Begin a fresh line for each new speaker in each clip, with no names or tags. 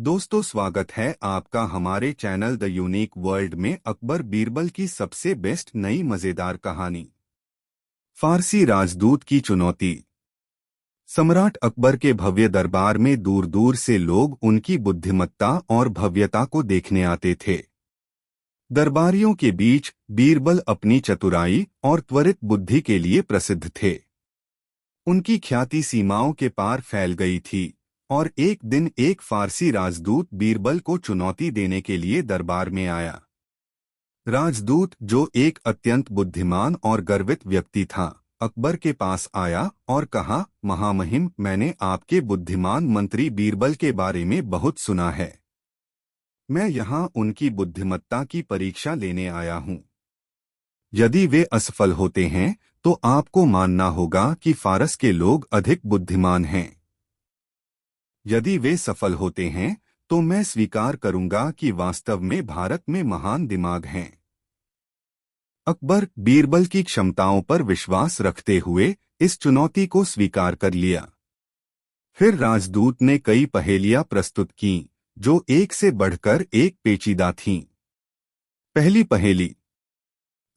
दोस्तों, स्वागत है आपका हमारे चैनल द यूनिक वर्ल्ड में अकबर बीरबल की सबसे बेस्ट नई मजेदार कहानी। फारसी राजदूत की चुनौती। सम्राट अकबर के भव्य दरबार में दूर दूर से लोग उनकी बुद्धिमत्ता और भव्यता को देखने आते थे। दरबारियों के बीच बीरबल अपनी चतुराई और त्वरित बुद्धि के लिए प्रसिद्ध थे। उनकी ख्याति सीमाओं के पार फैल गई थी और एक दिन एक फारसी राजदूत बीरबल को चुनौती देने के लिए दरबार में आया। राजदूत, जो एक अत्यंत बुद्धिमान और गर्वित व्यक्ति था, अकबर के पास आया और कहा, महामहिम, मैंने आपके बुद्धिमान मंत्री बीरबल के बारे में बहुत सुना है। मैं यहाँ उनकी बुद्धिमत्ता की परीक्षा लेने आया हूँ। यदि वे असफल होते हैं तो आपको मानना होगा कि फारस के लोग अधिक बुद्धिमान हैं। यदि वे सफल होते हैं तो मैं स्वीकार करूंगा कि वास्तव में भारत में महान दिमाग हैं। अकबर बीरबल की क्षमताओं पर विश्वास रखते हुए इस चुनौती को स्वीकार कर लिया। फिर राजदूत ने कई पहेलियां प्रस्तुत कीं, जो एक से बढ़कर एक पेचीदा थीं। पहली पहेली।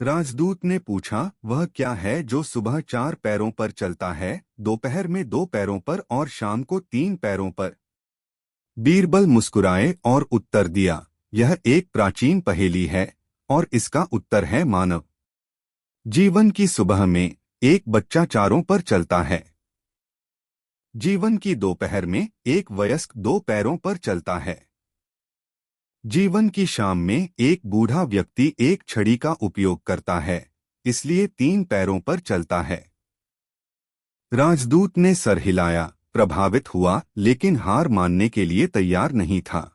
राजदूत ने पूछा, वह क्या है जो सुबह 4 पैरों पर चलता है, दोपहर में 2 पैरों पर और शाम को 3 पैरों पर? बीरबल मुस्कुराए और उत्तर दिया, यह एक प्राचीन पहेली है और इसका उत्तर है मानव। जीवन की सुबह में एक बच्चा चारों पर चलता है। जीवन की दोपहर में एक वयस्क 2 पैरों पर चलता है। जीवन की शाम में एक बूढ़ा व्यक्ति एक छड़ी का उपयोग करता है, इसलिए 3 पैरों पर चलता है। राजदूत ने सर हिलाया, प्रभावित हुआ, लेकिन हार मानने के लिए तैयार नहीं था।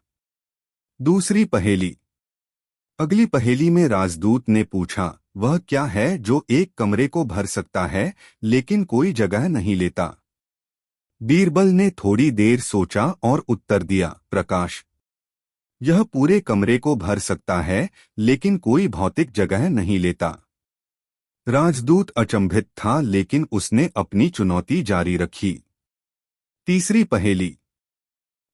दूसरी पहेली। अगली पहेली में राजदूत ने पूछा, वह क्या है जो एक कमरे को भर सकता है लेकिन कोई जगह नहीं लेता? बीरबल ने थोड़ी देर सोचा और उत्तर दिया, प्रकाश। यह पूरे कमरे को भर सकता है लेकिन कोई भौतिक जगह नहीं लेता। राजदूत अचंभित था, लेकिन उसने अपनी चुनौती जारी रखी। तीसरी पहेली।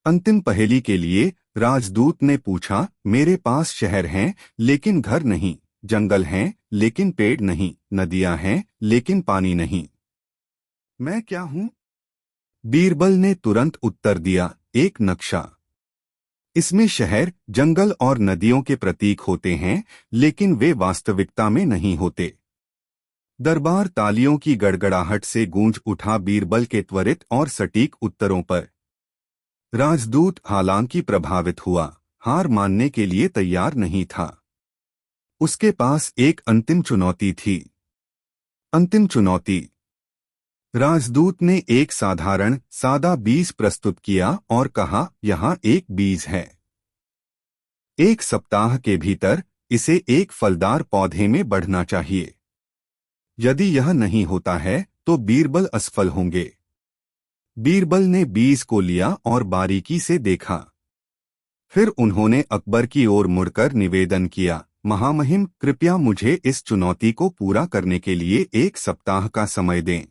अंतिम पहेली के लिए राजदूत ने पूछा, मेरे पास शहर हैं लेकिन घर नहीं, जंगल हैं लेकिन पेड़ नहीं, नदियां हैं लेकिन पानी नहीं। मैं क्या हूं? बीरबल ने तुरंत उत्तर दिया, एक नक्शा। इसमें शहर, जंगल और नदियों के प्रतीक होते हैं, लेकिन वे वास्तविकता में नहीं होते। दरबार तालियों की गड़गड़ाहट से गूंज उठा बीरबल के त्वरित और सटीक उत्तरों पर। राजदूत हालांकि प्रभावित हुआ, हार मानने के लिए तैयार नहीं था। उसके पास एक अंतिम चुनौती थी। अंतिम चुनौती। राजदूत ने एक सादा बीज प्रस्तुत किया और कहा, यहाँ एक बीज है। 1 सप्ताह के भीतर इसे एक फलदार पौधे में बढ़ना चाहिए। यदि यह नहीं होता है तो बीरबल असफल होंगे। बीरबल ने बीज को लिया और बारीकी से देखा। फिर उन्होंने अकबर की ओर मुड़कर निवेदन किया, महामहिम, कृपया मुझे इस चुनौती को पूरा करने के लिए 1 सप्ताह का समय दें।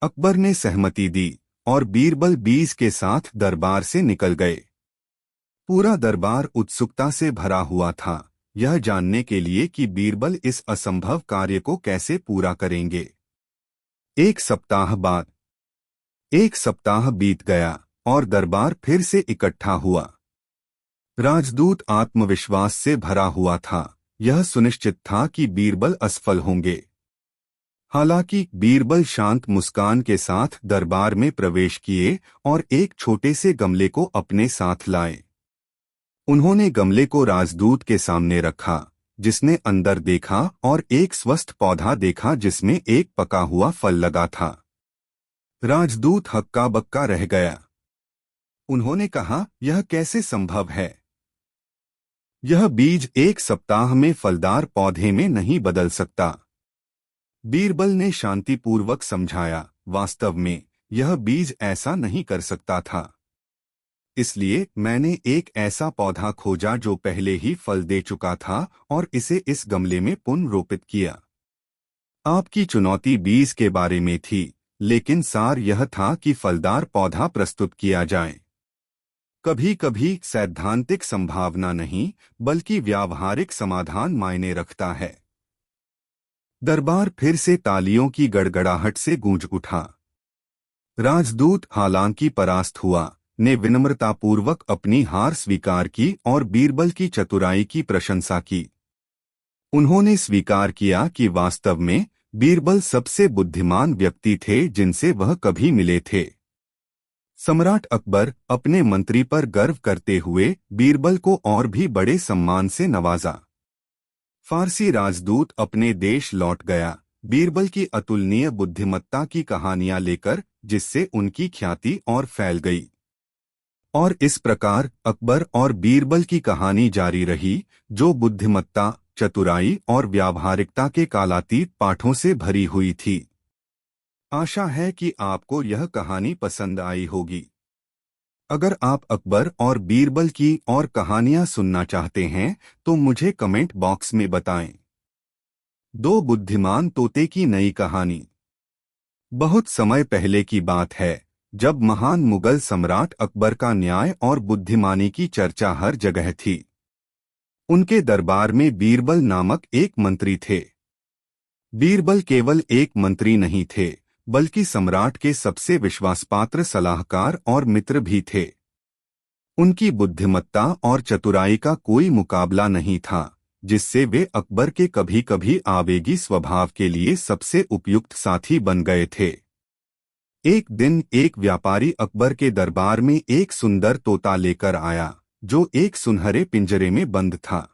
अकबर ने सहमति दी और बीरबल बीज के साथ दरबार से निकल गए। पूरा दरबार उत्सुकता से भरा हुआ था, यह जानने के लिए कि बीरबल इस असंभव कार्य को कैसे पूरा करेंगे। 1 सप्ताह बाद। 1 सप्ताह बीत गया और दरबार फिर से इकट्ठा हुआ। राजदूत आत्मविश्वास से भरा हुआ था, यह सुनिश्चित था कि बीरबल असफल होंगे। हालांकि बीरबल शांत मुस्कान के साथ दरबार में प्रवेश किए और एक छोटे से गमले को अपने साथ लाए। उन्होंने गमले को राजदूत के सामने रखा, जिसने अंदर देखा और एक स्वस्थ पौधा देखा जिसमें एक पका हुआ फल लगा था। राजदूत हक्का बक्का रह गया। उन्होंने कहा, यह कैसे संभव है? यह बीज 1 सप्ताह में फलदार पौधे में नहीं बदल सकता। बीरबल ने शांतिपूर्वक समझाया, वास्तव में यह बीज ऐसा नहीं कर सकता था। इसलिए मैंने एक ऐसा पौधा खोजा जो पहले ही फल दे चुका था और इसे इस गमले में पुनर्रोपित किया। आपकी चुनौती बीज के बारे में थी, लेकिन सार यह था कि फलदार पौधा प्रस्तुत किया जाए। कभी कभी सैद्धांतिक संभावना नहीं बल्कि व्यावहारिक समाधान मायने रखता है। दरबार फिर से तालियों की गड़गड़ाहट से गूंज उठा। राजदूत हालांकि परास्त हुआ ने विनम्रतापूर्वक अपनी हार स्वीकार की और बीरबल की चतुराई की प्रशंसा की। उन्होंने स्वीकार किया कि वास्तव में बीरबल सबसे बुद्धिमान व्यक्ति थे जिनसे वह कभी मिले थे। सम्राट अकबर अपने मंत्री पर गर्व करते हुए बीरबल को और भी बड़े सम्मान से नवाजा। फारसी राजदूत अपने देश लौट गया बीरबल की अतुलनीय बुद्धिमत्ता की कहानियां लेकर, जिससे उनकी ख्याति और फैल गई। और इस प्रकार अकबर और बीरबल की कहानी जारी रही, जो बुद्धिमत्ता, चतुराई और व्यावहारिकता के कालातीत पाठों से भरी हुई थी। आशा है कि आपको यह कहानी पसंद आई होगी। अगर आप अकबर और बीरबल की और कहानियां सुनना चाहते हैं तो मुझे कमेंट बॉक्स में बताएं। दो बुद्धिमान तोते की नई कहानी। बहुत समय पहले की बात है, जब महान मुगल सम्राट अकबर का न्याय और बुद्धिमानी की चर्चा हर जगह थी। उनके दरबार में बीरबल नामक एक मंत्री थे। बीरबल केवल एक मंत्री नहीं थे, बल्कि सम्राट के सबसे विश्वासपात्र सलाहकार और मित्र भी थे। उनकी बुद्धिमत्ता और चतुराई का कोई मुकाबला नहीं था, जिससे वे अकबर के कभी कभी आवेगी स्वभाव के लिए सबसे उपयुक्त साथी बन गए थे। एक दिन एक व्यापारी अकबर के दरबार में एक सुंदर तोता लेकर आया, जो एक सुनहरे पिंजरे में बंद था।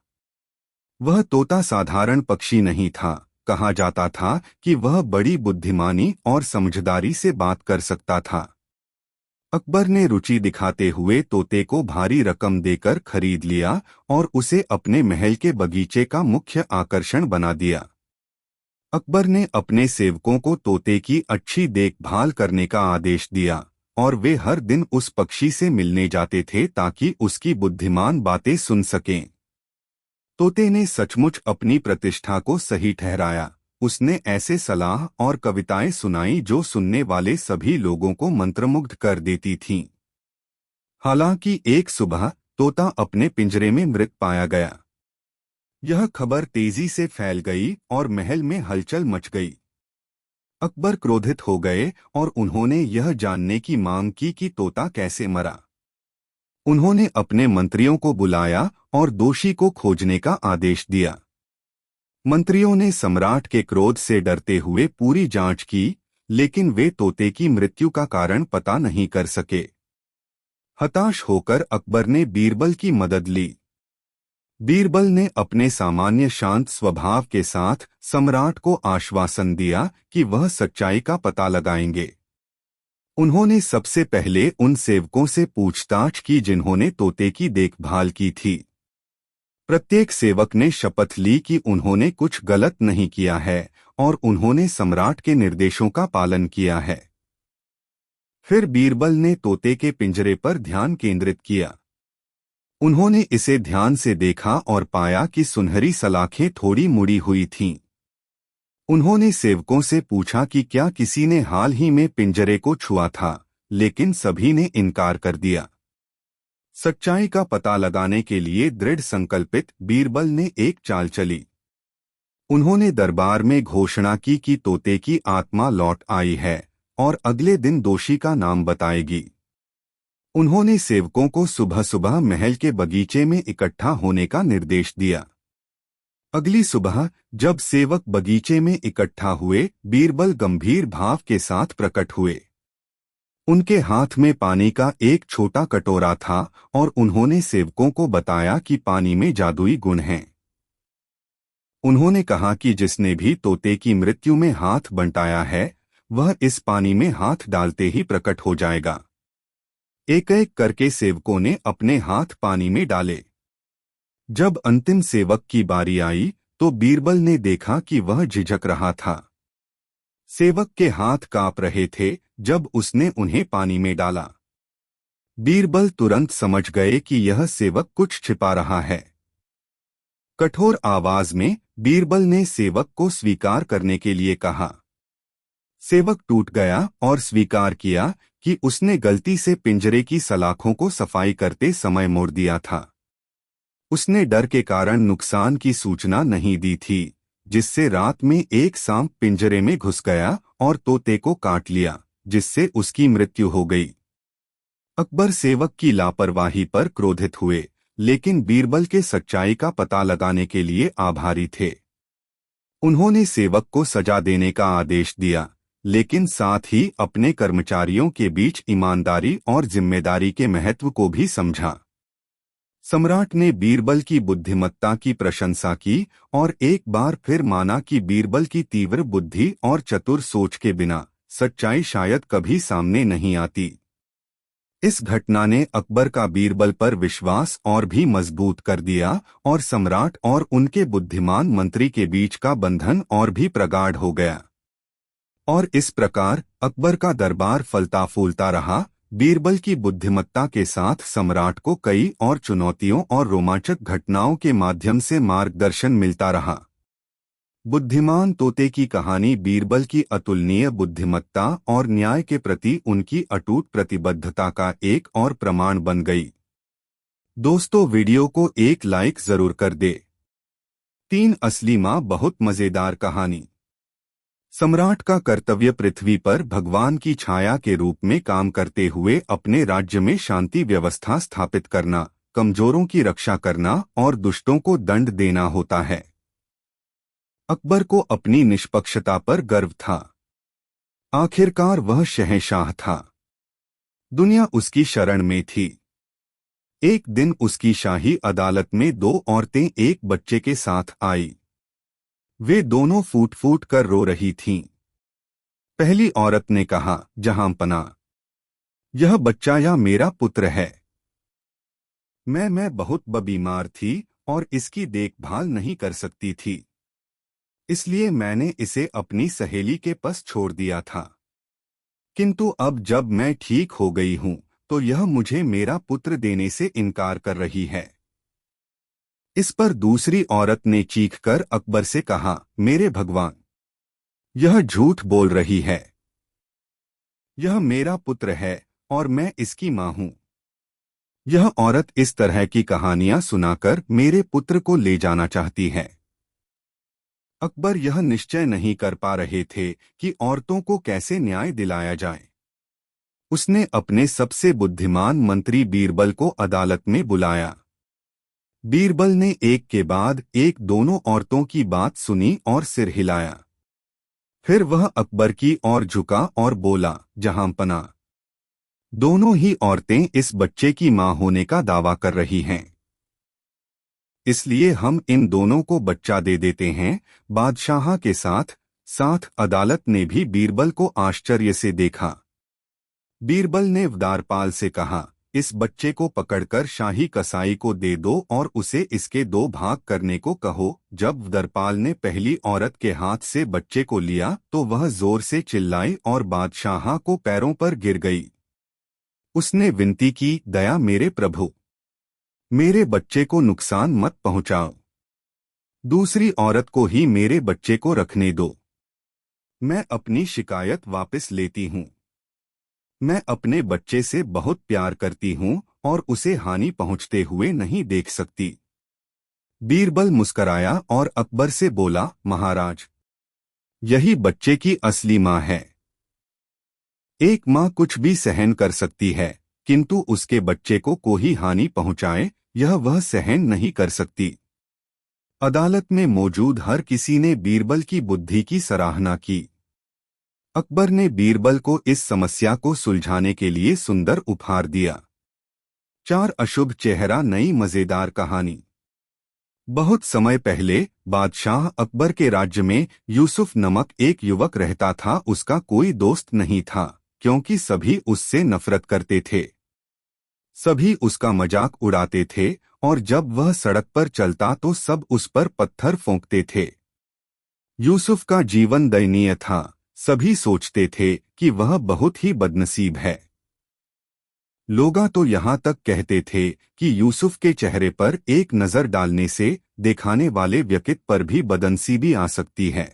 वह तोता साधारण पक्षी नहीं था। कहा जाता था कि वह बड़ी बुद्धिमानी और समझदारी से बात कर सकता था। अकबर ने रुचि दिखाते हुए तोते को भारी रकम देकर खरीद लिया और उसे अपने महल के बगीचे का मुख्य आकर्षण बना दिया। अकबर ने अपने सेवकों को तोते की अच्छी देखभाल करने का आदेश दिया और वे हर दिन उस पक्षी से मिलने जाते थे ताकि उसकी बुद्धिमान बातें सुन सकें। तोते ने सचमुच अपनी प्रतिष्ठा को सही ठहराया। उसने ऐसे सलाह और कविताएं सुनाई जो सुनने वाले सभी लोगों को मंत्रमुग्ध कर देती थीं। हालांकि एक सुबह तोता अपने पिंजरे में मृत पाया गया। यह खबर तेजी से फैल गई और महल में हलचल मच गई। अकबर क्रोधित हो गए और उन्होंने यह जानने की मांग की कि तोता कैसे मरा। उन्होंने अपने मंत्रियों को बुलाया और दोषी को खोजने का आदेश दिया। मंत्रियों ने सम्राट के क्रोध से डरते हुए पूरी जांच की, लेकिन वे तोते की मृत्यु का कारण पता नहीं कर सके। हताश होकर अकबर ने बीरबल की मदद ली। बीरबल ने अपने सामान्य शांत स्वभाव के साथ सम्राट को आश्वासन दिया कि वह सच्चाई का पता लगाएंगे। उन्होंने सबसे पहले उन सेवकों से पूछताछ की जिन्होंने तोते की देखभाल की थी। प्रत्येक सेवक ने शपथ ली कि उन्होंने कुछ गलत नहीं किया है और उन्होंने सम्राट के निर्देशों का पालन किया है। फिर बीरबल ने तोते के पिंजरे पर ध्यान केंद्रित किया। उन्होंने इसे ध्यान से देखा और पाया कि सुनहरी सलाखें थोड़ी मुड़ी हुई थीं। उन्होंने सेवकों से पूछा कि क्या किसी ने हाल ही में पिंजरे को छुआ था, लेकिन सभी ने इनकार कर दिया। सच्चाई का पता लगाने के लिए दृढ़ संकल्पित बीरबल ने एक चाल चली। उन्होंने दरबार में घोषणा की कि तोते की आत्मा लौट आई है और अगले दिन दोषी का नाम बताएगी। उन्होंने सेवकों को सुबह सुबह महल के बगीचे में इकट्ठा होने का निर्देश दिया। अगली सुबह जब सेवक बगीचे में इकट्ठा हुए, बीरबल गंभीर भाव के साथ प्रकट हुए। उनके हाथ में पानी का एक छोटा कटोरा था और उन्होंने सेवकों को बताया कि पानी में जादुई गुण हैं। उन्होंने कहा कि जिसने भी तोते की मृत्यु में हाथ बंटाया है, वह इस पानी में हाथ डालते ही प्रकट हो जाएगा। एक एक करके सेवकों ने अपने हाथ पानी में डाले। जब अंतिम सेवक की बारी आई तो बीरबल ने देखा कि वह झिझक रहा था। सेवक के हाथ कांप रहे थे जब उसने उन्हें पानी में डाला। बीरबल तुरंत समझ गए कि यह सेवक कुछ छिपा रहा है। कठोर आवाज में बीरबल ने सेवक को स्वीकार करने के लिए कहा। सेवक टूट गया और स्वीकार किया कि उसने गलती से पिंजरे की सलाखों को सफाई करते समय मोड़ दिया था। उसने डर के कारण नुकसान की सूचना नहीं दी थी, जिससे रात में एक सांप पिंजरे में घुस गया और तोते को काट लिया, जिससे उसकी मृत्यु हो गई। अकबर सेवक की लापरवाही पर क्रोधित हुए, लेकिन बीरबल के सच्चाई का पता लगाने के लिए आभारी थे। उन्होंने सेवक को सजा देने का आदेश दिया, लेकिन साथ ही अपने कर्मचारियों के बीच ईमानदारी और जिम्मेदारी के महत्व को भी समझा। सम्राट ने बीरबल की बुद्धिमत्ता की प्रशंसा की और एक बार फिर माना कि बीरबल की तीव्र बुद्धि और चतुर सोच के बिना सच्चाई शायद कभी सामने नहीं आती। इस घटना ने अकबर का बीरबल पर विश्वास और भी मजबूत कर दिया और सम्राट और उनके बुद्धिमान मंत्री के बीच का बंधन और भी प्रगाढ़ हो गया। और इस प्रकार अकबर का दरबार फलता फूलता रहा। बीरबल की बुद्धिमत्ता के साथ सम्राट को कई और चुनौतियों और रोमांचक घटनाओं के माध्यम से मार्गदर्शन मिलता रहा। बुद्धिमान तोते की कहानी बीरबल की अतुलनीय बुद्धिमत्ता और न्याय के प्रति उनकी अटूट प्रतिबद्धता का एक और प्रमाण बन गई। दोस्तों, वीडियो को एक लाइक जरूर कर दे। 3 असली माँ बहुत मजेदार कहानी। सम्राट का कर्तव्य पृथ्वी पर भगवान की छाया के रूप में काम करते हुए अपने राज्य में शांति व्यवस्था स्थापित करना, कमजोरों की रक्षा करना और दुष्टों को दंड देना होता है। अकबर को अपनी निष्पक्षता पर गर्व था। आखिरकार वह शहंशाह था। दुनिया उसकी शरण में थी। एक दिन उसकी शाही अदालत में 2 औरतें एक बच्चे के साथ आई। वे दोनों फूट फूट कर रो रही थीं। पहली औरत ने कहा, जहांपना, यह बच्चा या मेरा पुत्र है। मैं बहुत बीमार थी और इसकी देखभाल नहीं कर सकती थी, इसलिए मैंने इसे अपनी सहेली के पास छोड़ दिया था। किंतु अब जब मैं ठीक हो गई हूं, तो यह मुझे मेरा पुत्र देने से इनकार कर रही है। इस पर दूसरी औरत ने चीखकर अकबर से कहा, मेरे भगवान, यह झूठ बोल रही है। यह मेरा पुत्र है और मैं इसकी मां हूं। यह औरत इस तरह की कहानियां सुनाकर मेरे पुत्र को ले जाना चाहती है। अकबर यह निश्चय नहीं कर पा रहे थे कि औरतों को कैसे न्याय दिलाया जाए। उसने अपने सबसे बुद्धिमान मंत्री बीरबल को अदालत में बुलाया। बीरबल ने एक के बाद एक दोनों औरतों की बात सुनी और सिर हिलाया। फिर वह अकबर की ओर झुका और बोला, जहांपना, दोनों ही औरतें इस बच्चे की मां होने का दावा कर रही हैं। इसलिए हम इन दोनों को बच्चा दे देते हैं। बादशाह के साथ साथ अदालत ने भी बीरबल को आश्चर्य से देखा। बीरबल ने द्वारपाल से कहा, इस बच्चे को पकड़कर शाही कसाई को दे दो और उसे इसके 2 भाग करने को कहो। जब द्वारपाल ने पहली औरत के हाथ से बच्चे को लिया तो वह जोर से चिल्लाई और बादशाह को पैरों पर गिर गई। उसने विनती की, दया मेरे प्रभु, मेरे बच्चे को नुकसान मत पहुंचाओ। दूसरी औरत को ही मेरे बच्चे को रखने दो। मैं अपनी शिकायत वापस लेती हूं। मैं अपने बच्चे से बहुत प्यार करती हूं और उसे हानि पहुंचते हुए नहीं देख सकती। बीरबल मुस्कराया और अकबर से बोला, महाराज, यही बच्चे की असली मां है। एक मां कुछ भी सहन कर सकती है, किंतु उसके बच्चे को कोई हानि पहुंचाए, यह वह सहन नहीं कर सकती। अदालत में मौजूद हर किसी ने बीरबल की बुद्धि की सराहना की। अकबर ने बीरबल को इस समस्या को सुलझाने के लिए सुंदर उपहार दिया। 4 अशुभ चेहरा नई मजेदार कहानी। बहुत समय पहले बादशाह अकबर के राज्य में यूसुफ नमक एक युवक रहता था। उसका कोई दोस्त नहीं था, क्योंकि सभी उससे नफरत करते थे। सभी उसका मजाक उड़ाते थे और जब वह सड़क पर चलता तो सब उस पर पत्थर फेंकते थे। यूसुफ का जीवन दयनीय था। सभी सोचते थे कि वह बहुत ही बदनसीब है। लोग तो यहाँ तक कहते थे कि यूसुफ के चेहरे पर एक नजर डालने से दिखाने वाले व्यक्ति पर भी बदनसीबी आ सकती है।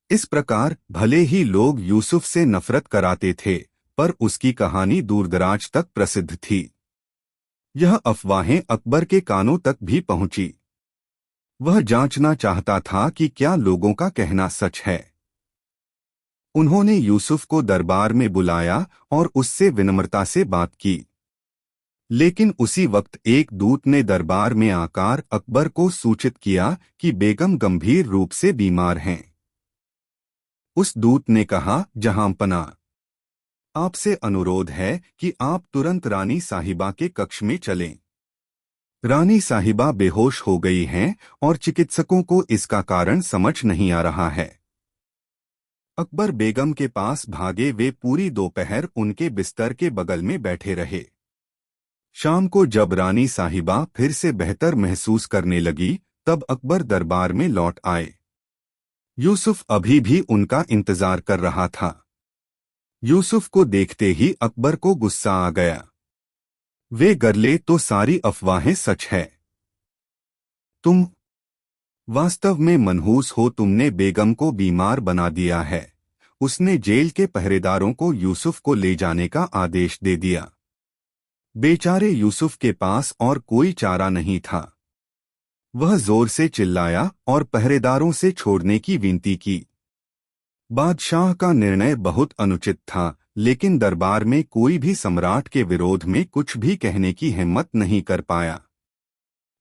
इस प्रकार भले ही लोग यूसुफ से नफरत कराते थे, पर उसकी कहानी दूरदराज तक प्रसिद्ध थी। यह अफवाहें अकबर के कानों तक भी पहुंची। वह जांचना चाहता था कि क्या लोगों का कहना सच है। उन्होंने यूसुफ को दरबार में बुलाया और उससे विनम्रता से बात की। लेकिन उसी वक्त एक दूत ने दरबार में आकर अकबर को सूचित किया कि बेगम गंभीर रूप से बीमार हैं। उस दूत ने कहा, जहांपना, आपसे अनुरोध है कि आप तुरंत रानी साहिबा के कक्ष में चलें। रानी साहिबा बेहोश हो गई हैं और चिकित्सकों को इसका कारण समझ नहीं आ रहा है। अकबर बेगम के पास भागे। वे पूरी दोपहर उनके बिस्तर के बगल में बैठे रहे। शाम को जब रानी साहिबा फिर से बेहतर महसूस करने लगी, तब अकबर दरबार में लौट आए। यूसुफ अभी भी उनका इंतजार कर रहा था। यूसुफ को देखते ही अकबर को गुस्सा आ गया। वे गरले, तो सारी अफवाहें सच है। तुम वास्तव में मनहूस हो। तुमने बेगम को बीमार बना दिया है। उसने जेल के पहरेदारों को यूसुफ को ले जाने का आदेश दे दिया। बेचारे यूसुफ के पास और कोई चारा नहीं था। वह जोर से चिल्लाया और पहरेदारों से छोड़ने की विनती की। बादशाह का निर्णय बहुत अनुचित था, लेकिन दरबार में कोई भी सम्राट के विरोध में कुछ भी कहने की हिम्मत नहीं कर पाया।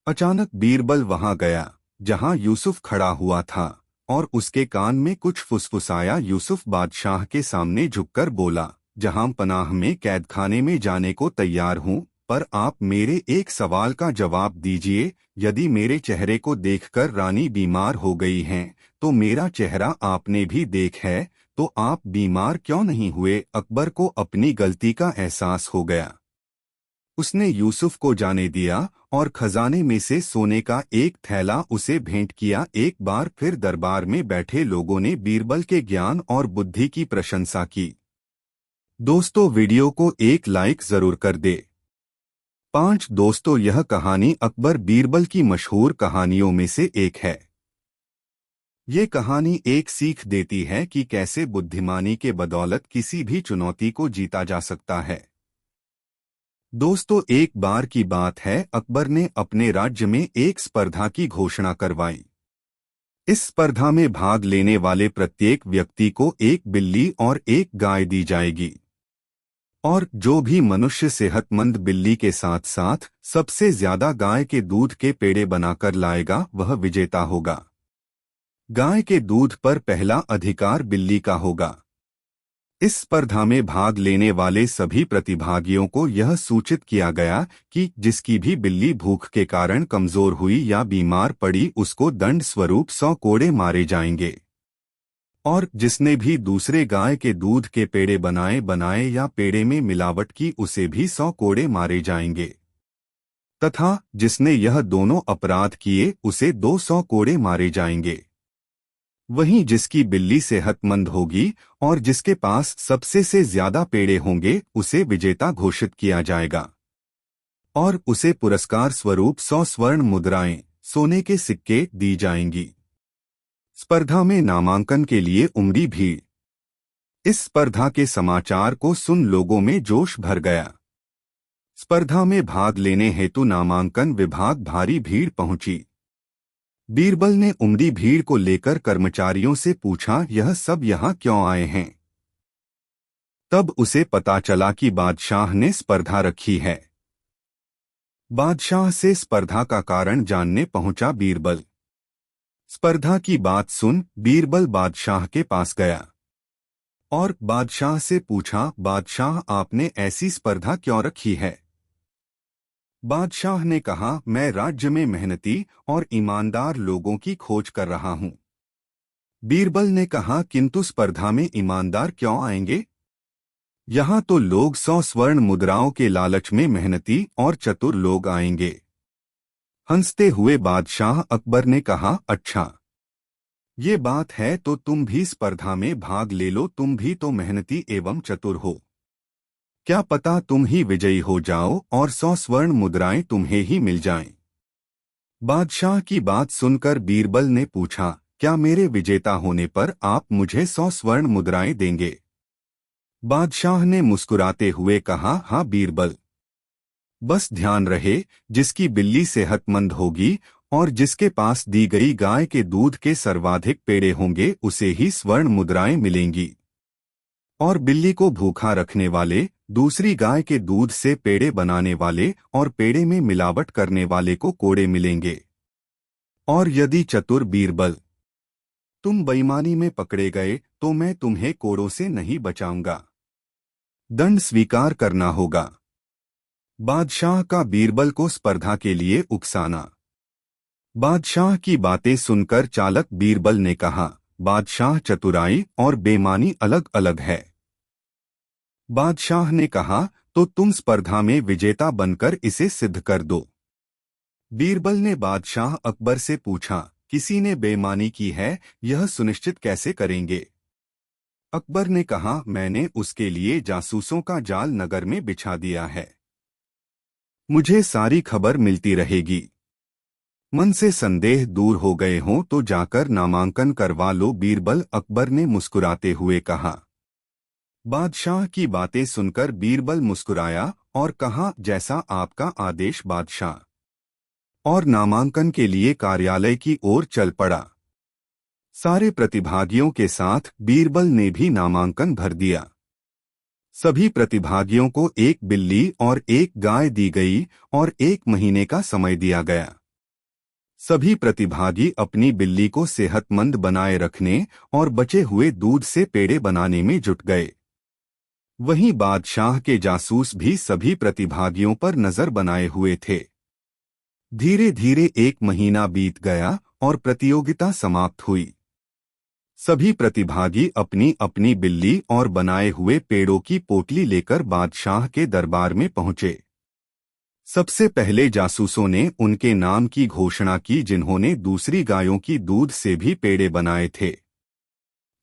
अचानक बीरबल वहां गया जहां यूसुफ खड़ा हुआ था और उसके कान में कुछ फुसफुसाया। यूसुफ बादशाह के सामने झुककर बोला, जहां पनाह, में कैदखाने में जाने को तैयार हूं, पर आप मेरे एक सवाल का जवाब दीजिए। यदि मेरे चेहरे को देखकर रानी बीमार हो गई हैं, तो मेरा चेहरा आपने भी देख है, तो आप बीमार क्यों नहीं हुए? अकबर को अपनी गलती का एहसास हो गया। उसने यूसुफ को जाने दिया और खजाने में से सोने का एक थैला उसे भेंट किया। एक बार फिर दरबार में बैठे लोगों ने बीरबल के ज्ञान और बुद्धि की प्रशंसा की। दोस्तों, वीडियो को एक लाइक जरूर कर दे। 5 दोस्तों, यह कहानी अकबर बीरबल की मशहूर कहानियों में से एक है। ये कहानी एक सीख देती है कि कैसे बुद्धिमानी के बदौलत किसी भी चुनौती को जीता जा सकता है। दोस्तों, एक बार की बात है, अकबर ने अपने राज्य में एक स्पर्धा की घोषणा करवाई। इस स्पर्धा में भाग लेने वाले प्रत्येक व्यक्ति को एक बिल्ली और एक गाय दी जाएगी, और जो भी मनुष्य सेहतमंद बिल्ली के साथ साथ सबसे ज्यादा गाय के दूध के पेड़े बनाकर लाएगा, वह विजेता होगा। गाय के दूध पर पहला अधिकार बिल्ली का होगा। इस स्पर्धा में भाग लेने वाले सभी प्रतिभागियों को यह सूचित किया गया कि जिसकी भी बिल्ली भूख के कारण कमजोर हुई या बीमार पड़ी, उसको दंड स्वरूप 100 कोड़े मारे जाएंगे, और जिसने भी दूसरे गाय के दूध के पेड़े बनाए या पेड़े में मिलावट की, उसे भी 100 कोड़े मारे जाएंगे, तथा जिसने यह दोनों अपराध किए, उसे 200 कोड़े मारे जाएंगे। वहीं जिसकी बिल्ली सेहतमंद होगी और जिसके पास सबसे से ज्यादा पेड़े होंगे, उसे विजेता घोषित किया जाएगा, और उसे पुरस्कार स्वरूप 100 स्वर्ण मुद्राएं, सोने के सिक्के दी जाएंगी। स्पर्धा में नामांकन के लिए उमड़ी भीड़। इस स्पर्धा के समाचार को सुन लोगों में जोश भर गया। स्पर्धा में भाग लेने हेतु नामांकन विभाग भारी भीड़ पहुंची। बीरबल ने उमड़ी भीड़ को लेकर कर्मचारियों से पूछा, यह सब यहाँ क्यों आए हैं? तब उसे पता चला कि बादशाह ने स्पर्धा रखी है। बादशाह से स्पर्धा का कारण जानने पहुंचा बीरबल। स्पर्धा की बात सुन बीरबल बादशाह के पास गया और बादशाह से पूछा, बादशाह, आपने ऐसी स्पर्धा क्यों रखी है? बादशाह ने कहा, मैं राज्य में मेहनती और ईमानदार लोगों की खोज कर रहा हूं। बीरबल ने कहा, किंतु स्पर्धा में ईमानदार क्यों आएंगे? यहाँ तो लोग 100 स्वर्ण मुद्राओं के लालच में मेहनती और चतुर लोग आएंगे। हंसते हुए बादशाह अकबर ने कहा, अच्छा, ये बात है तो तुम भी स्पर्धा में भाग ले लो। तुम भी तो मेहनती एवं चतुर हो। क्या पता तुम ही विजयी हो जाओ और 100 स्वर्ण मुद्राएं तुम्हें ही मिल जाएं। बादशाह की बात सुनकर बीरबल ने पूछा, क्या मेरे विजेता होने पर आप मुझे 100 स्वर्ण मुद्राएं देंगे? बादशाह ने मुस्कुराते हुए कहा, हाँ बीरबल, बस ध्यान रहे, जिसकी बिल्ली सेहतमंद होगी और जिसके पास दी गई गाय के दूध के सर्वाधिक पेड़े होंगे उसे ही स्वर्ण मुद्राएं मिलेंगी। और बिल्ली को भूखा रखने वाले, दूसरी गाय के दूध से पेड़े बनाने वाले और पेड़े में मिलावट करने वाले को कोड़े मिलेंगे। और यदि चतुर बीरबल तुम बेईमानी में पकड़े गए तो मैं तुम्हें कोड़ों से नहीं बचाऊंगा, दंड स्वीकार करना होगा। बादशाह का बीरबल को स्पर्धा के लिए उकसाना। बादशाह की बातें सुनकर चालक बीरबल ने कहा, बादशाह, चतुराई और बेईमानी अलग अलग है। बादशाह ने कहा, तो तुम स्पर्धा में विजेता बनकर इसे सिद्ध कर दो। बीरबल ने बादशाह अकबर से पूछा, किसी ने बेईमानी की है, यह सुनिश्चित कैसे करेंगे? अकबर ने कहा, मैंने उसके लिए जासूसों का जाल नगर में बिछा दिया है। मुझे सारी खबर मिलती रहेगी। मन से संदेह दूर हो गए हों तो जाकर नामांकन करवा लो। बीरबल, अकबर ने मुस्कुराते हुए कहा। बादशाह की बातें सुनकर बीरबल मुस्कुराया और कहा, जैसा आपका आदेश बादशाह। और नामांकन के लिए कार्यालय की ओर चल पड़ा। सारे प्रतिभागियों के साथ बीरबल ने भी नामांकन भर दिया। सभी प्रतिभागियों को एक बिल्ली और एक गाय दी गई और 1 महीने का समय दिया गया। सभी प्रतिभागी अपनी बिल्ली को सेहतमंद बनाए रखने और बचे हुए दूध से पेड़े बनाने में जुट गए। वहीं बादशाह के जासूस भी सभी प्रतिभागियों पर नजर बनाए हुए थे। धीरे धीरे 1 महीना बीत गया और प्रतियोगिता समाप्त हुई। सभी प्रतिभागी अपनी अपनी बिल्ली और बनाए हुए पेड़ों की पोटली लेकर बादशाह के दरबार में पहुंचे। सबसे पहले जासूसों ने उनके नाम की घोषणा की जिन्होंने दूसरी गायों की दूध से भी पेड़े बनाए थे।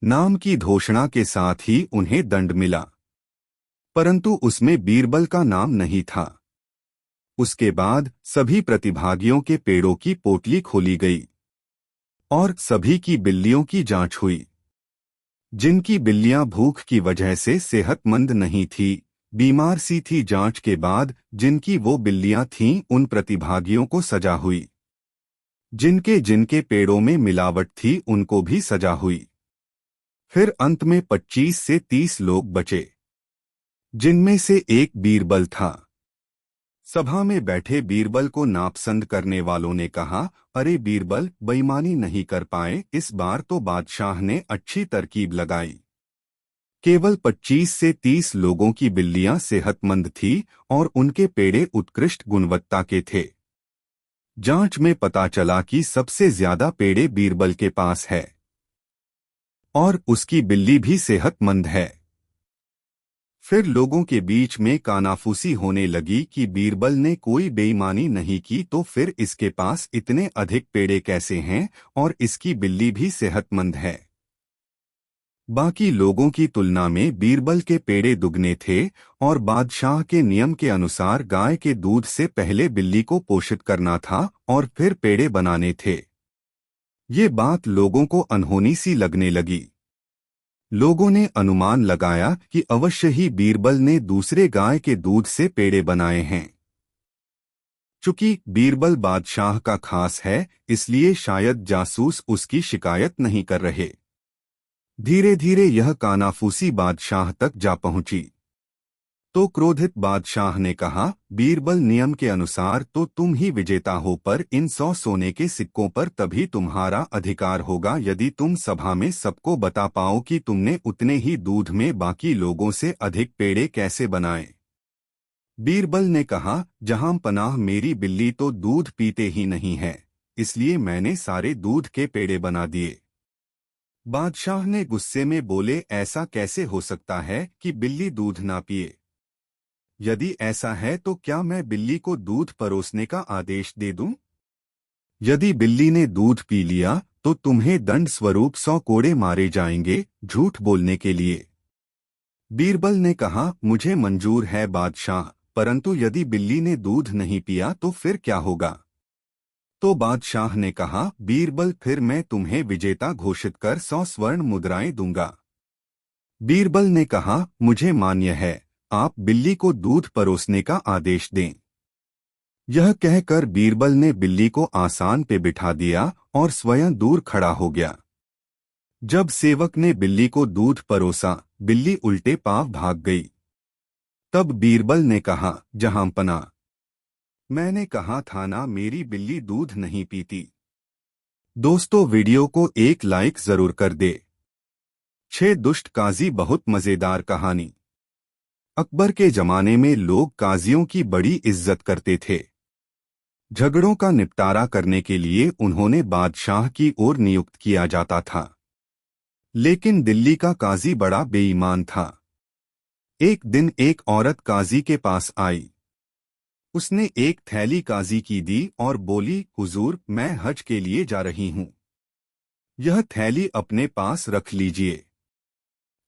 नाम की घोषणा के साथ ही उन्हें दंड मिला, परंतु उसमें बीरबल का नाम नहीं था। उसके बाद सभी प्रतिभागियों के पेड़ों की पोटली खोली गई और सभी की बिल्लियों की जांच हुई। जिनकी बिल्लियां भूख की वजह से सेहतमंद नहीं थी, बीमार सी थी, जांच के बाद जिनकी वो बिल्लियां थीं उन प्रतिभागियों को सजा हुई। जिनके जिनके पेड़ों में मिलावट थी उनको भी सजा हुई। फिर अंत में 25 से 30 लोग बचे, जिनमें से एक बीरबल था। सभा में बैठे बीरबल को नापसंद करने वालों ने कहा, अरे बीरबल, बेईमानी नहीं कर पाए, इस बार तो बादशाह ने अच्छी तरकीब लगाई। केवल 25 से 30 लोगों की बिल्लियां सेहतमंद थी और उनके पेड़े उत्कृष्ट गुणवत्ता के थे। जांच में पता चला कि सबसे ज्यादा पेड़े बीरबल के पास है और उसकी बिल्ली भी सेहतमंद है। फिर लोगों के बीच में कानाफूसी होने लगी कि बीरबल ने कोई बेईमानी नहीं की तो फिर इसके पास इतने अधिक पेड़े कैसे हैं और इसकी बिल्ली भी सेहतमंद है। बाकी लोगों की तुलना में बीरबल के पेड़े दुगने थे और बादशाह के नियम के अनुसार गाय के दूध से पहले बिल्ली को पोषित करना था और फिर पेड़े बनाने थे। ये बात लोगों को अनहोनी सी लगने लगी। लोगों ने अनुमान लगाया कि अवश्य ही बीरबल ने दूसरे गाय के दूध से पेड़े बनाए हैं। चूंकि बीरबल बादशाह का खास है, इसलिए शायद जासूस उसकी शिकायत नहीं कर रहे। धीरे धीरे यह कानाफूसी बादशाह तक जा पहुंची। तो क्रोधित बादशाह ने कहा, बीरबल, नियम के अनुसार तो तुम ही विजेता हो, पर इन 100 सोने के सिक्कों पर तभी तुम्हारा अधिकार होगा यदि तुम सभा में सबको बता पाओ कि तुमने उतने ही दूध में बाकी लोगों से अधिक पेड़े कैसे बनाए। बीरबल ने कहा, जहां पनाह, मेरी बिल्ली तो दूध पीते ही नहीं है, इसलिए मैंने सारे दूध के पेड़े बना दिए। बादशाह ने गुस्से में बोले, ऐसा कैसे हो सकता है कि बिल्ली दूध ना पिए? यदि ऐसा है तो क्या मैं बिल्ली को दूध परोसने का आदेश दे दूं? यदि बिल्ली ने दूध पी लिया तो तुम्हें दंड स्वरूप 100 कोड़े मारे जाएंगे, झूठ बोलने के लिए। बीरबल ने कहा, मुझे मंजूर है बादशाह, परंतु यदि बिल्ली ने दूध नहीं पिया तो फिर क्या होगा? तो बादशाह ने कहा, बीरबल, फिर मैं तुम्हें विजेता घोषित कर 100 स्वर्ण मुद्राएं दूंगा। बीरबल ने कहा, मुझे मान्य है, आप बिल्ली को दूध परोसने का आदेश दें। यह कहकर बीरबल ने बिल्ली को आसान पे बिठा दिया और स्वयं दूर खड़ा हो गया। जब सेवक ने बिल्ली को दूध परोसा, बिल्ली उल्टे पांव भाग गई। तब बीरबल ने कहा, जहांपना, मैंने कहा था ना मेरी बिल्ली दूध नहीं पीती। दोस्तों, वीडियो को एक लाइक जरूर कर दे। 6 दुष्ट काजी बहुत मजेदार कहानी। अकबर के जमाने में लोग काजियों की बड़ी इज्जत करते थे। झगड़ों का निपटारा करने के लिए उन्होंने बादशाह की ओर नियुक्त किया जाता था। लेकिन दिल्ली का काजी बड़ा बेईमान था। एक दिन एक औरत काजी के पास आई। उसने एक थैली काजी की दी और बोली, हुजूर, मैं हज के लिए जा रही हूं। यह थैली अपने पास रख लीजिए।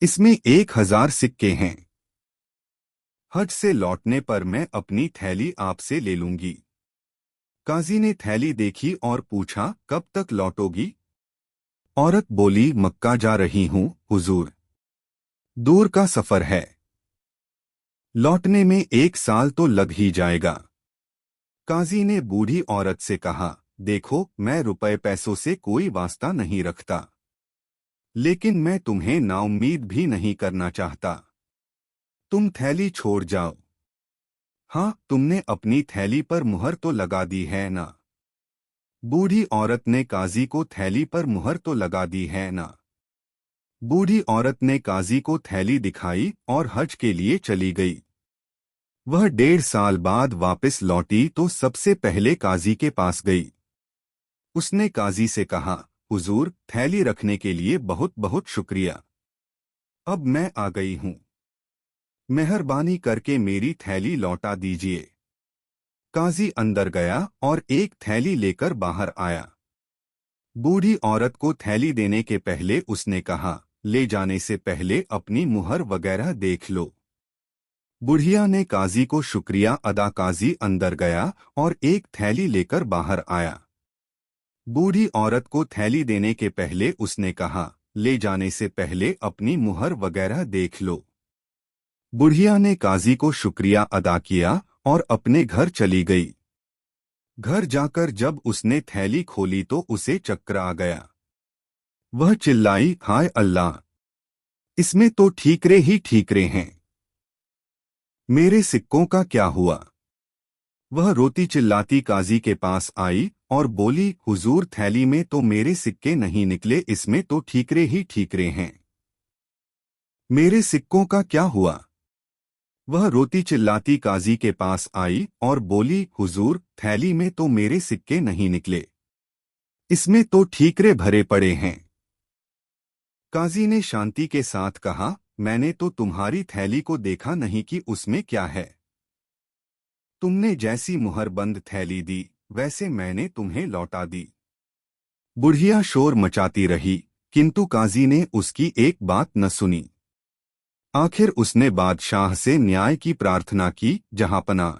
इसमें 1000 सिक्के हैं। हज से लौटने पर मैं अपनी थैली आपसे ले लूंगी। काजी ने थैली देखी और पूछा, कब तक लौटोगी? औरत बोली, मक्का जा रही हूं, हुजूर। दूर का सफर है। लौटने में 1 साल तो लग ही जाएगा। काजी ने बूढ़ी औरत से कहा, देखो, मैं रुपए पैसों से कोई वास्ता नहीं रखता, लेकिन मैं तुम्हें नाउम्मीद भी नहीं करना चाहता। तुम थैली छोड़ जाओ। हाँ, तुमने अपनी थैली पर मुहर तो लगा दी है ना? बूढ़ी औरत ने काजी को थैली पर मुहर तो लगा दी है ना? बूढ़ी औरत ने काजी को थैली दिखाई और हज के लिए चली गई। वह 1.5 साल बाद वापस लौटी तो सबसे पहले काजी के पास गई। उसने काजी से कहा, हुजूर, थैली रखने के लिए बहुत बहुत शुक्रिया। अब मैं आ गई हूं। मेहरबानी करके मेरी थैली लौटा दीजिए। काजी अंदर गया और एक थैली लेकर बाहर आया। बूढ़ी औरत को थैली देने के पहले उसने कहा, ले जाने से पहले अपनी मुहर वगैरह देख लो। बुढ़िया ने काजी को शुक्रिया अदा। काजी अंदर गया और एक थैली लेकर बाहर आया। बूढ़ी औरत को थैली देने के पहले उसने कहा, ले जाने से पहले अपनी मुहर वगैरह देख लो। बुढ़िया ने काजी को शुक्रिया अदा किया और अपने घर चली गई। घर जाकर जब उसने थैली खोली तो उसे चक्कर आ गया। वह चिल्लाई, हाय अल्लाह, इसमें तो ठीकरे ही ठीकरे हैं। मेरे सिक्कों का क्या हुआ? वह रोती चिल्लाती काजी के पास आई और बोली, हुजूर, थैली में तो मेरे सिक्के नहीं निकले, इसमें तो ठीकरे ही ठीकरे हैं। मेरे सिक्कों का क्या हुआ? वह रोती चिल्लाती काजी के पास आई और बोली, हुजूर, थैली में तो मेरे सिक्के नहीं निकले, इसमें तो ठीकरे भरे पड़े हैं। काजी ने शांति के साथ कहा, मैंने तो तुम्हारी थैली को देखा नहीं कि उसमें क्या है। तुमने जैसी मुहरबंद थैली दी, वैसे मैंने तुम्हें लौटा दी। बुढ़िया शोर मचाती रही, किंतु काजी ने उसकी एक बात न सुनी। आखिर उसने बादशाह से न्याय की प्रार्थना की, जहांपना,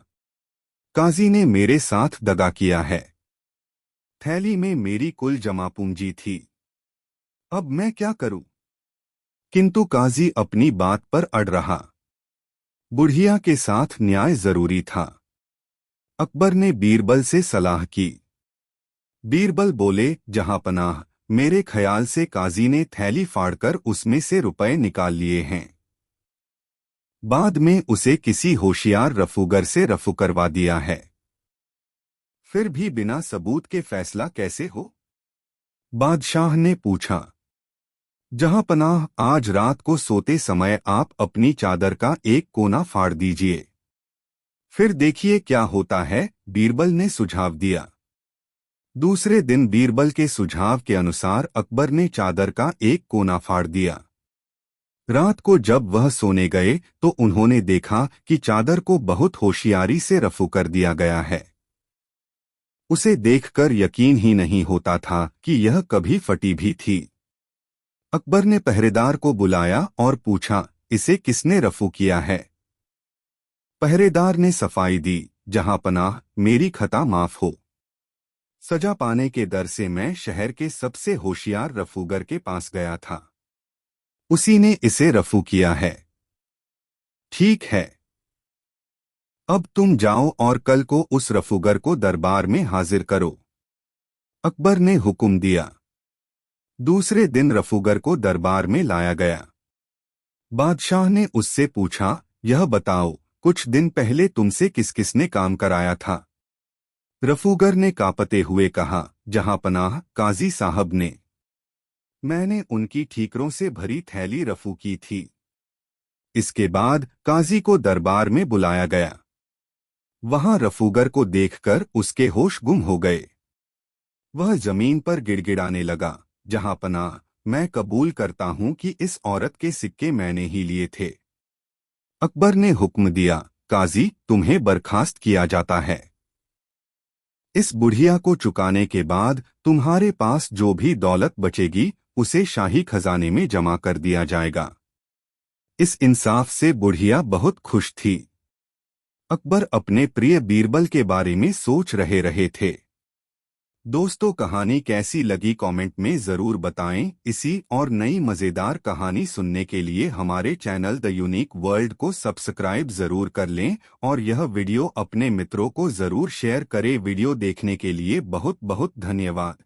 काजी ने मेरे साथ दगा किया है। थैली में मेरी कुल जमा पूंजी थी। अब मैं क्या करूं? किंतु काजी अपनी बात पर अड़ रहा। बुढ़िया के साथ न्याय जरूरी था। अकबर ने बीरबल से सलाह की। बीरबल बोले, जहांपनाह, मेरे ख्याल से काजी ने थैली फाड़कर उसमें से रुपए निकाल लिए हैं। बाद में उसे किसी होशियार रफूगर से रफू करवा दिया है। फिर भी बिना सबूत के फैसला कैसे हो? बादशाह ने पूछा। जहांपनाह, आज रात को सोते समय आप अपनी चादर का एक कोना फाड़ दीजिए, फिर देखिए क्या होता है, बीरबल ने सुझाव दिया। दूसरे दिन बीरबल के सुझाव के अनुसार अकबर ने चादर का एक कोना फाड़ दिया। रात को जब वह सोने गए तो उन्होंने देखा कि चादर को बहुत होशियारी से रफू कर दिया गया है। उसे देखकर यकीन ही नहीं होता था कि यह कभी फटी भी थी। अकबर ने पहरेदार को बुलाया और पूछा, इसे किसने रफू किया है? पहरेदार ने सफाई दी, जहांपनाह, मेरी खता माफ हो। सजा पाने के डर से मैं शहर के सबसे होशियार रफूगर के पास गया था। उसी ने इसे रफू किया है। ठीक है, अब तुम जाओ और कल को उस रफूगर को दरबार में हाजिर करो। अकबर ने हुक्म दिया। दूसरे दिन रफूगर को दरबार में लाया गया। बादशाह ने उससे पूछा, यह बताओ, कुछ दिन पहले तुमसे किस किसने काम कराया था? रफूगर ने कांपते हुए कहा, जहां पनाह काजी साहब ने। मैंने उनकी ठीकरों से भरी थैली रफू की थी। इसके बाद काजी को दरबार में बुलाया गया। वहां रफूगर को देखकर उसके होश गुम हो गए। वह जमीन पर गिड़गिड़ाने लगा, जहां पनाह, मैं कबूल करता हूं कि इस औरत के सिक्के मैंने ही लिए थे। अकबर ने हुक्म दिया, काजी, तुम्हें बर्खास्त किया जाता है। इस बुढ़िया को चुकाने के बाद तुम्हारे पास जो भी दौलत बचेगी उसे शाही खजाने में जमा कर दिया जाएगा। इस इंसाफ से बुढ़िया बहुत खुश थी। अकबर अपने प्रिय बीरबल के बारे में सोच रहे थे। दोस्तों, कहानी कैसी लगी कमेंट में ज़रूर बताएं। इसी और नई मज़ेदार कहानी सुनने के लिए हमारे चैनल द यूनिक वर्ल्ड को सब्सक्राइब ज़रूर कर लें और यह वीडियो अपने मित्रों को ज़रूर शेयर करें। वीडियो देखने के लिए बहुत बहुत धन्यवाद।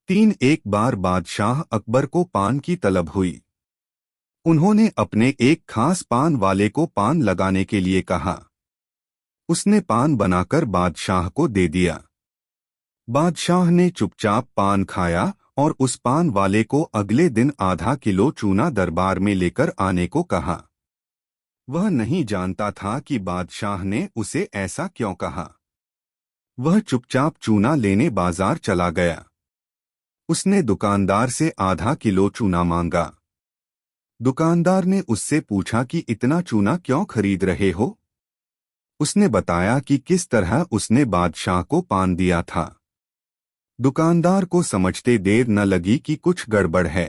एक बार बादशाह अकबर को पान की तलब हुई। उन्होंने अपने एक खास पान वाले को पान लगाने के लिए कहा। उसने पान बनाकर बादशाह को दे दिया। बादशाह ने चुपचाप पान खाया और उस पान वाले को अगले दिन आधा किलो चूना दरबार में लेकर आने को कहा। वह नहीं जानता था कि बादशाह ने उसे ऐसा क्यों कहा। वह चुपचाप चूना लेने बाजार चला गया। उसने दुकानदार से आधा किलो चूना मांगा। दुकानदार ने उससे पूछा कि इतना चूना क्यों खरीद रहे हो? उसने बताया कि किस तरह उसने बादशाह को पान दिया था। दुकानदार को समझते देर न लगी कि कुछ गड़बड़ है।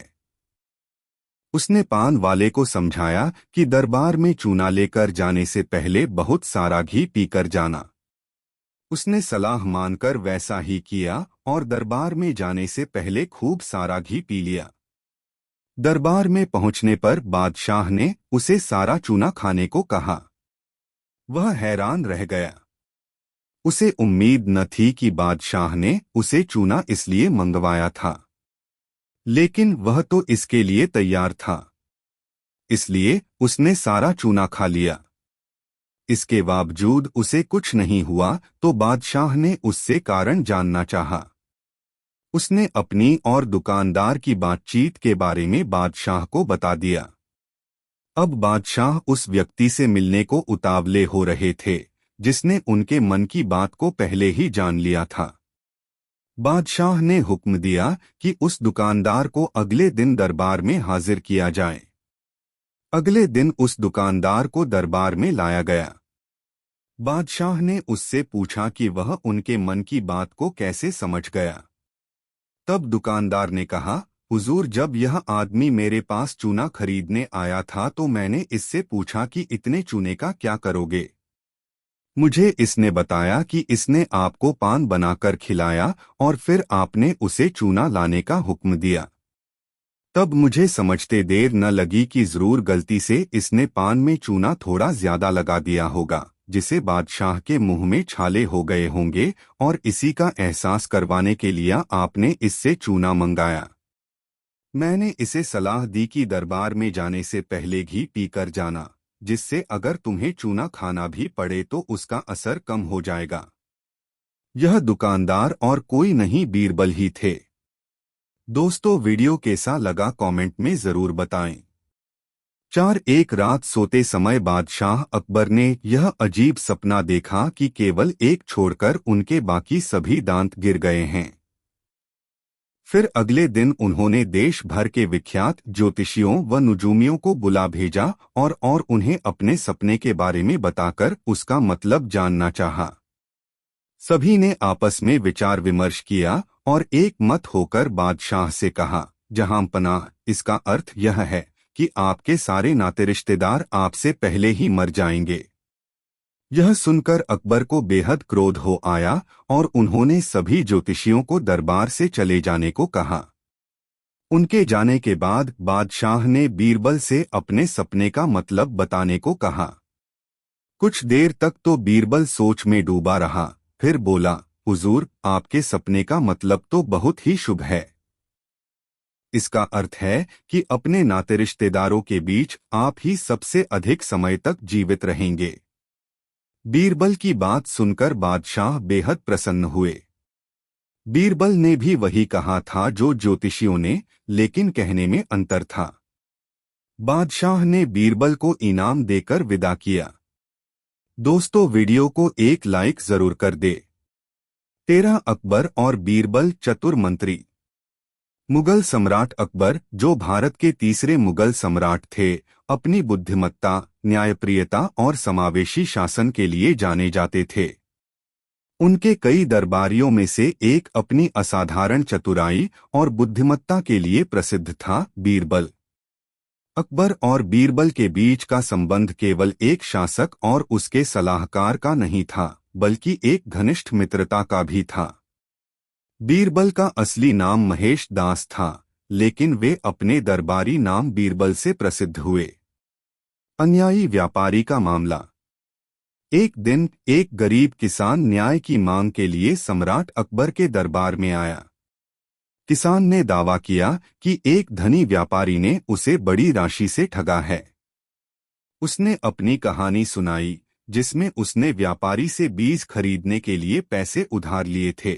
उसने पान वाले को समझाया कि दरबार में चूना लेकर जाने से पहले बहुत सारा घी पीकर जाना। उसने सलाह मानकर वैसा ही किया और दरबार में जाने से पहले खूब सारा घी पी लिया। दरबार में पहुंचने पर बादशाह ने उसे सारा चूना खाने को कहा। वह हैरान रह गया। उसे उम्मीद न थी कि बादशाह ने उसे चूना इसलिए मंगवाया था, लेकिन वह तो इसके लिए तैयार था, इसलिए उसने सारा चूना खा लिया। इसके बावजूद उसे कुछ नहीं हुआ तो बादशाह ने उससे कारण जानना चाहा। उसने अपनी और दुकानदार की बातचीत के बारे में बादशाह को बता दिया। अब बादशाह उस व्यक्ति से मिलने को उतावले हो रहे थे जिसने उनके मन की बात को पहले ही जान लिया था। बादशाह ने हुक्म दिया कि उस दुकानदार को अगले दिन दरबार में हाजिर किया जाए। अगले दिन उस दुकानदार को दरबार में लाया गया। बादशाह ने उससे पूछा कि वह उनके मन की बात को कैसे समझ गया। तब दुकानदार ने कहा, हुजूर, जब यह आदमी मेरे पास चूना खरीदने आया था तो मैंने इससे पूछा कि इतने चूने का क्या करोगे। मुझे इसने बताया कि इसने आपको पान बनाकर खिलाया और फिर आपने उसे चूना लाने का हुक्म दिया। तब मुझे समझते देर न लगी कि जरूर गलती से इसने पान में चूना थोड़ा ज्यादा लगा दिया होगा, जिसे बादशाह के मुंह में छाले हो गए होंगे और इसी का एहसास करवाने के लिए आपने इससे चूना मंगाया। मैंने इसे सलाह दी कि दरबार में जाने से पहले घी पीकर जाना, जिससे अगर तुम्हें चूना खाना भी पड़े तो उसका असर कम हो जाएगा। यह दुकानदार और कोई नहीं बीरबल ही थे। दोस्तों, वीडियो कैसा लगा कमेंट में जरूर बताएं। एक रात सोते समय बादशाह अकबर ने यह अजीब सपना देखा कि केवल एक छोड़कर उनके बाकी सभी दांत गिर गए हैं। फिर अगले दिन उन्होंने देश भर के विख्यात ज्योतिषियों व नुजूमियों को बुला भेजा और उन्हें अपने सपने के बारे में बताकर उसका मतलब जानना चाहा। सभी ने आपस में विचार विमर्श किया और एक मत होकर बादशाह से कहा, जहां पनाह, इसका अर्थ यह है कि आपके सारे नाते रिश्तेदार आपसे पहले ही मर जाएंगे। यह सुनकर अकबर को बेहद क्रोध हो आया और उन्होंने सभी ज्योतिषियों को दरबार से चले जाने को कहा। उनके जाने के बाद बादशाह ने बीरबल से अपने सपने का मतलब बताने को कहा। कुछ देर तक तो बीरबल सोच में डूबा रहा, फिर बोला, हुजूर, आपके सपने का मतलब तो बहुत ही शुभ है। इसका अर्थ है कि अपने नाते रिश्तेदारों के बीच आप ही सबसे अधिक समय तक जीवित रहेंगे। बीरबल की बात सुनकर बादशाह बेहद प्रसन्न हुए। बीरबल ने भी वही कहा था जो ज्योतिषियों ने, लेकिन कहने में अंतर था। बादशाह ने बीरबल को इनाम देकर विदा किया। दोस्तों, वीडियो को एक लाइक जरूर कर दे। 13 अकबर और बीरबल चतुर मंत्री। मुगल सम्राट अकबर, जो भारत के तीसरे मुगल सम्राट थे, अपनी बुद्धिमत्ता, न्यायप्रियता और समावेशी शासन के लिए जाने जाते थे। उनके कई दरबारियों में से एक अपनी असाधारण चतुराई और बुद्धिमत्ता के लिए प्रसिद्ध था, बीरबल। अकबर और बीरबल के बीच का संबंध केवल एक शासक और उसके सलाहकार का नहीं था, बल्कि एक घनिष्ठ मित्रता का भी था। बीरबल का असली नाम महेश दास था, लेकिन वे अपने दरबारी नाम बीरबल से प्रसिद्ध हुए। अन्यायी व्यापारी का मामला। एक दिन एक गरीब किसान न्याय की मांग के लिए सम्राट अकबर के दरबार में आया। किसान ने दावा किया कि एक धनी व्यापारी ने उसे बड़ी राशि से ठगा है। उसने अपनी कहानी सुनाई, जिसमें उसने व्यापारी से बीज खरीदने के लिए पैसे उधार लिए थे।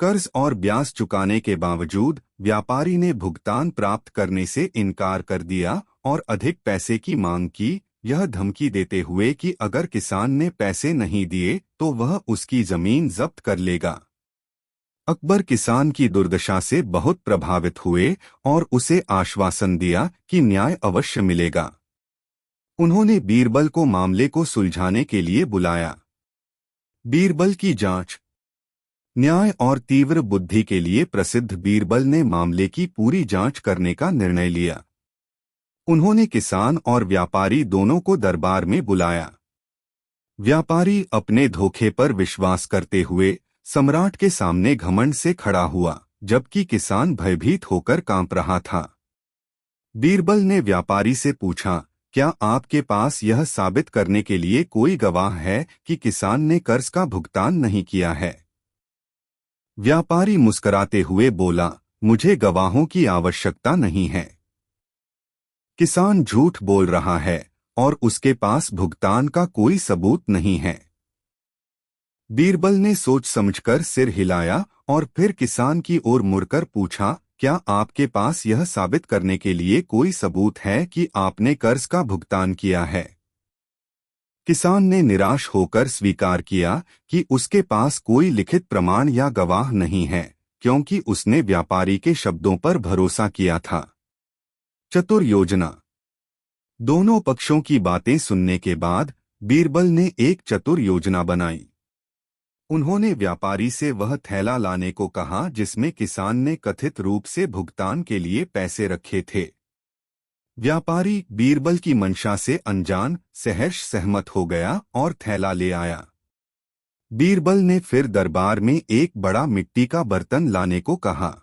कर्ज और ब्याज चुकाने के बावजूद व्यापारी ने भुगतान प्राप्त करने से इनकार कर दिया और अधिक पैसे की मांग की, यह धमकी देते हुए कि अगर किसान ने पैसे नहीं दिए तो वह उसकी जमीन जब्त कर लेगा। अकबर किसान की दुर्दशा से बहुत प्रभावित हुए और उसे आश्वासन दिया कि न्याय अवश्य मिलेगा। उन्होंने बीरबल को मामले को सुलझाने के लिए बुलाया। बीरबल की जांच। न्याय और तीव्र बुद्धि के लिए प्रसिद्ध बीरबल ने मामले की पूरी जांच करने का निर्णय लिया। उन्होंने किसान और व्यापारी दोनों को दरबार में बुलाया। व्यापारी अपने धोखे पर विश्वास करते हुए सम्राट के सामने घमंड से खड़ा हुआ, जबकि किसान भयभीत होकर कांप रहा था। बीरबल ने व्यापारी से पूछा, क्या आपके पास यह साबित करने के लिए कोई गवाह है कि किसान ने कर्ज का भुगतान नहीं किया है? व्यापारी मुस्कुराते हुए बोला, मुझे गवाहों की आवश्यकता नहीं है। किसान झूठ बोल रहा है और उसके पास भुगतान का कोई सबूत नहीं है। बीरबल ने सोच समझकर सिर हिलाया और फिर किसान की ओर मुड़कर पूछा, क्या आपके पास यह साबित करने के लिए कोई सबूत है कि आपने कर्ज का भुगतान किया है? किसान ने निराश होकर स्वीकार किया कि उसके पास कोई लिखित प्रमाण या गवाह नहीं है, क्योंकि उसने व्यापारी के शब्दों पर भरोसा किया था। चतुर योजना। दोनों पक्षों की बातें सुनने के बाद बीरबल ने एक चतुर योजना बनाई। उन्होंने व्यापारी से वह थैला लाने को कहा जिसमें किसान ने कथित रूप से भुगतान के लिए पैसे रखे थे। व्यापारी बीरबल की मंशा से अनजान सहर्ष सहमत हो गया और थैला ले आया। बीरबल ने फिर दरबार में एक बड़ा मिट्टी का बर्तन लाने को कहा।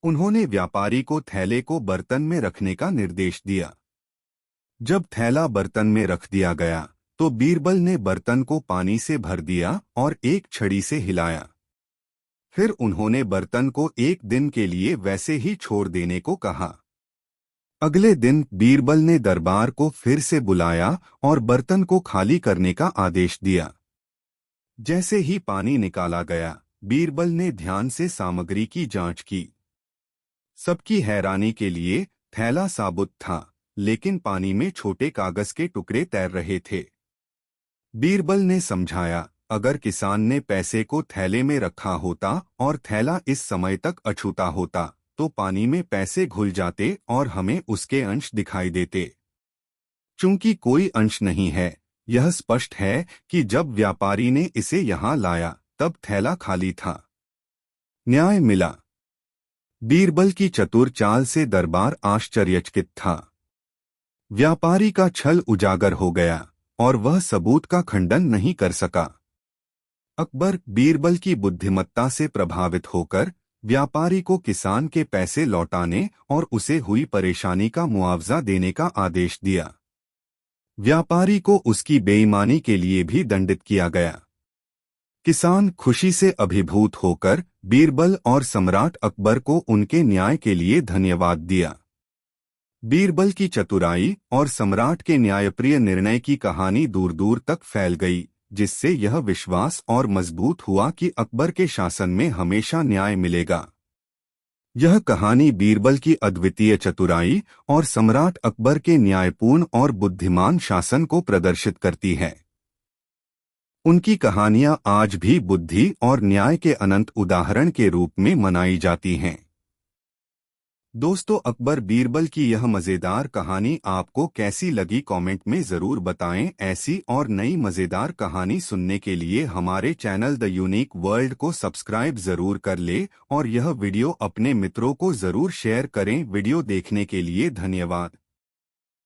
उन्होंने व्यापारी को थैले को बर्तन में रखने का निर्देश दिया। जब थैला बर्तन में रख दिया गया तो बीरबल ने बर्तन को पानी से भर दिया और एक छड़ी से हिलाया। फिर उन्होंने बर्तन को एक दिन के लिए वैसे ही छोड़ देने को कहा। अगले दिन बीरबल ने दरबार को फिर से बुलाया और बर्तन को खाली करने का आदेश दिया। जैसे ही पानी निकाला गया, बीरबल ने ध्यान से सामग्री की जांच की। सबकी हैरानी के लिए थैला साबुत था, लेकिन पानी में छोटे कागज के टुकड़े तैर रहे थे। बीरबल ने समझाया, अगर किसान ने पैसे को थैले में रखा होता और थैला इस समय तक अछूता होता तो पानी में पैसे घुल जाते और हमें उसके अंश दिखाई देते। चूंकि कोई अंश नहीं है, यह स्पष्ट है कि जब व्यापारी ने इसे यहाँ लाया तब थैला खाली था। न्याय मिला। बीरबल की चतुर चाल से दरबार आश्चर्यचकित था। व्यापारी का छल उजागर हो गया और वह सबूत का खंडन नहीं कर सका। अकबर बीरबल की बुद्धिमत्ता से प्रभावित होकर व्यापारी को किसान के पैसे लौटाने और उसे हुई परेशानी का मुआवजा देने का आदेश दिया। व्यापारी को उसकी बेईमानी के लिए भी दंडित किया गया। किसान खुशी से अभिभूत होकर बीरबल और सम्राट अकबर को उनके न्याय के लिए धन्यवाद दिया। बीरबल की चतुराई और सम्राट के न्यायप्रिय निर्णय की कहानी दूर दूर तक फैल गई, जिससे यह विश्वास और मजबूत हुआ कि अकबर के शासन में हमेशा न्याय मिलेगा। यह कहानी बीरबल की अद्वितीय चतुराई और सम्राट अकबर के न्यायपूर्ण और बुद्धिमान शासन को प्रदर्शित करती है। उनकी कहानियां आज भी बुद्धि और न्याय के अनंत उदाहरण के रूप में मनाई जाती हैं। दोस्तों, अकबर बीरबल की यह मज़ेदार कहानी आपको कैसी लगी कमेंट में ज़रूर बताएं। ऐसी और नई मज़ेदार कहानी सुनने के लिए हमारे चैनल द यूनिक वर्ल्ड को सब्सक्राइब ज़रूर कर ले और यह वीडियो अपने मित्रों को ज़रूर शेयर करें। वीडियो देखने के लिए धन्यवाद।